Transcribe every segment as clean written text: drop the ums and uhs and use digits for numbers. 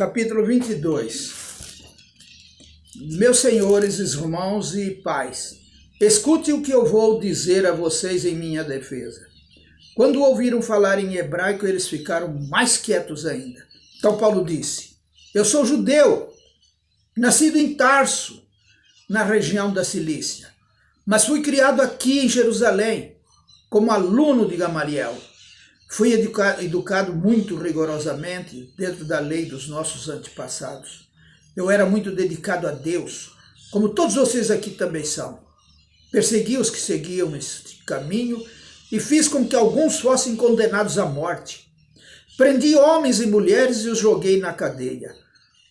capítulo 22. Meus senhores, irmãos e pais, escute o que eu vou dizer a vocês em minha defesa. Quando ouviram falar em hebraico, eles ficaram mais quietos ainda. Então Paulo disse: eu sou judeu, nascido em Tarso, na região da Cilícia, mas fui criado aqui em Jerusalém, como aluno de Gamaliel. Fui educado muito rigorosamente dentro da lei dos nossos antepassados. Eu era muito dedicado a Deus, como todos vocês aqui também são. Persegui os que seguiam este caminho e fiz com que alguns fossem condenados à morte. Prendi homens e mulheres e os joguei na cadeia.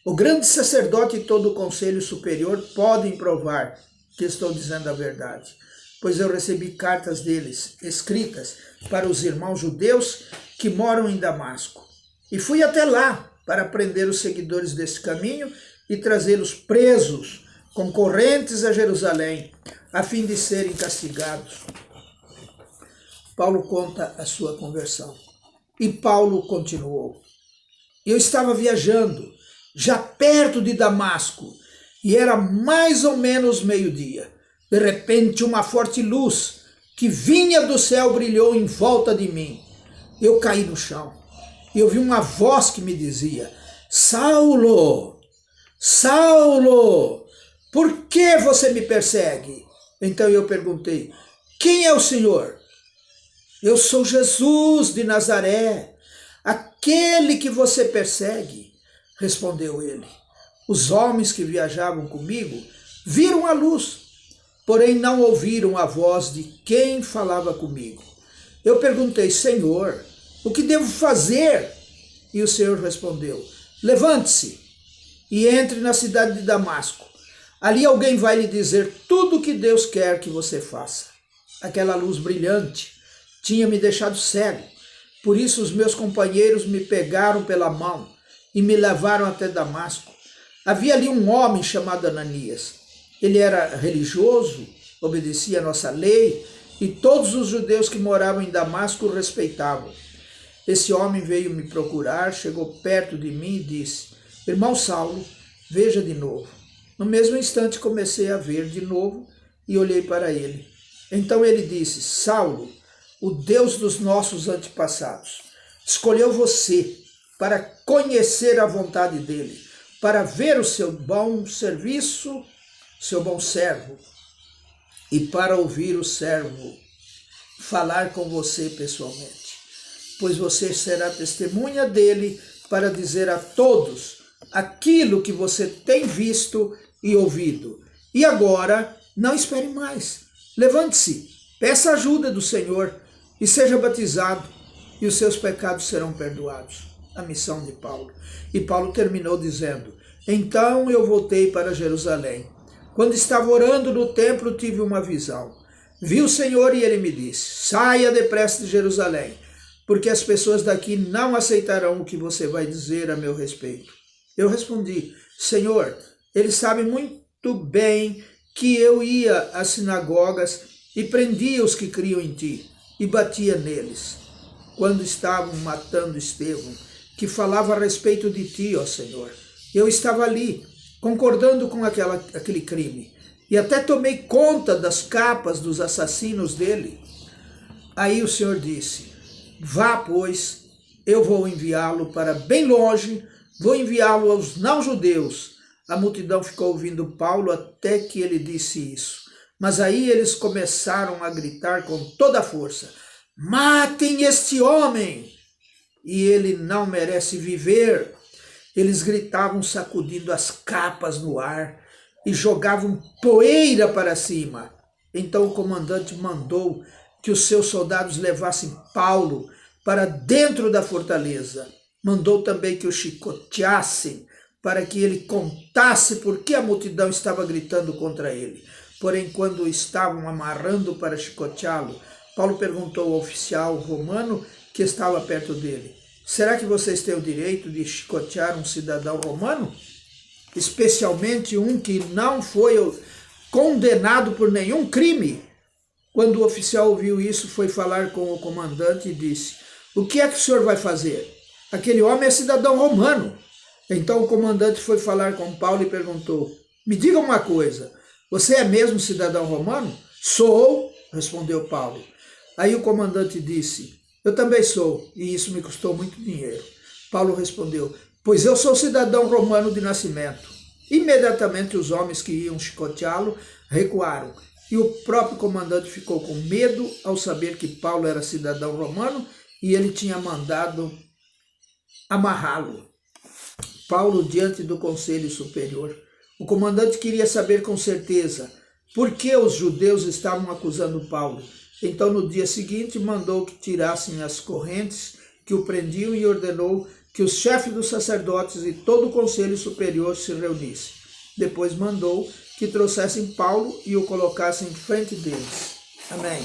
O grande sacerdote e todo o conselho superior podem provar que estou dizendo a verdade, pois eu recebi cartas deles, escritas para os irmãos judeus que moram em Damasco. E fui até lá para prender os seguidores desse caminho e trazê-los presos, concorrentes a Jerusalém, a fim de serem castigados. Paulo conta a sua conversão. E Paulo continuou: eu estava viajando, já perto de Damasco, e era mais ou menos meio-dia. De repente, uma forte luz que vinha do céu brilhou em volta de mim. Eu caí no chão e ouvi uma voz que me dizia: Saulo, Saulo, por que você me persegue? Então eu perguntei: quem é o Senhor? Eu sou Jesus de Nazaré, aquele que você persegue, respondeu ele. Os homens que viajavam comigo viram a luz, porém não ouviram a voz de quem falava comigo. Eu perguntei: Senhor, o que devo fazer? E o Senhor respondeu: levante-se e entre na cidade de Damasco. Ali alguém vai lhe dizer tudo o que Deus quer que você faça. Aquela luz brilhante tinha me deixado cego. Por isso os meus companheiros me pegaram pela mão e me levaram até Damasco. Havia ali um homem chamado Ananias. Ele era religioso, obedecia a nossa lei, e todos os judeus que moravam em Damasco o respeitavam. Esse homem veio me procurar, chegou perto de mim e disse: irmão Saulo, veja de novo. No mesmo instante comecei a ver de novo e olhei para ele. Então ele disse: Saulo, o Deus dos nossos antepassados escolheu você para conhecer a vontade dele, para ver o seu bom serviço, seu bom servo, e para ouvir o servo falar com você pessoalmente, pois você será testemunha dele para dizer a todos aquilo que você tem visto e ouvido. E agora, não espere mais. Levante-se, peça ajuda do Senhor e seja batizado, e os seus pecados serão perdoados. A missão de Paulo. E Paulo terminou dizendo: então eu voltei para Jerusalém. Quando estava orando no templo, tive uma visão. Vi o Senhor e ele me disse: saia depressa de Jerusalém, porque as pessoas daqui não aceitarão o que você vai dizer a meu respeito. Eu respondi: Senhor, eles sabem muito bem que eu ia às sinagogas e prendia os que criam em ti e batia neles, quando estavam matando Estevão, que falava a respeito de ti, ó Senhor. Eu estava ali, concordando com aquele crime, e até tomei conta das capas dos assassinos dele. Aí o Senhor disse: vá, pois, eu vou enviá-lo para bem longe, vou enviá-lo aos não-judeus. A multidão ficou ouvindo Paulo até que ele disse isso. Mas aí eles começaram a gritar com toda a força: matem este homem! E ele não merece viver. Eles gritavam sacudindo as capas no ar e jogavam poeira para cima. Então o comandante mandou que os seus soldados levassem Paulo para dentro da fortaleza. Mandou também que o chicoteassem para que ele contasse por que a multidão estava gritando contra ele. Porém, quando estavam amarrando para chicoteá-lo, Paulo perguntou ao oficial romano que estava perto dele: será que vocês têm o direito de chicotear um cidadão romano? Especialmente um que não foi condenado por nenhum crime? Quando o oficial ouviu isso, foi falar com o comandante e disse: o que é que o senhor vai fazer? Aquele homem é cidadão romano. Então o comandante foi falar com Paulo e perguntou: me diga uma coisa, você é mesmo cidadão romano? Sou, respondeu Paulo. Aí o comandante disse: eu também sou, e isso me custou muito dinheiro. Paulo respondeu: pois eu sou cidadão romano de nascimento. Imediatamente os homens que iam chicoteá-lo recuaram, e o próprio comandante ficou com medo ao saber que Paulo era cidadão romano e ele tinha mandado amarrá-lo. Paulo diante do conselho superior. O comandante queria saber com certeza por que os judeus estavam acusando Paulo. Então, no dia seguinte, mandou que tirassem as correntes que o prendiam e ordenou que os chefes dos sacerdotes e todo o conselho superior se reunissem. Depois mandou que trouxessem Paulo e o colocassem em frente deles. Amém.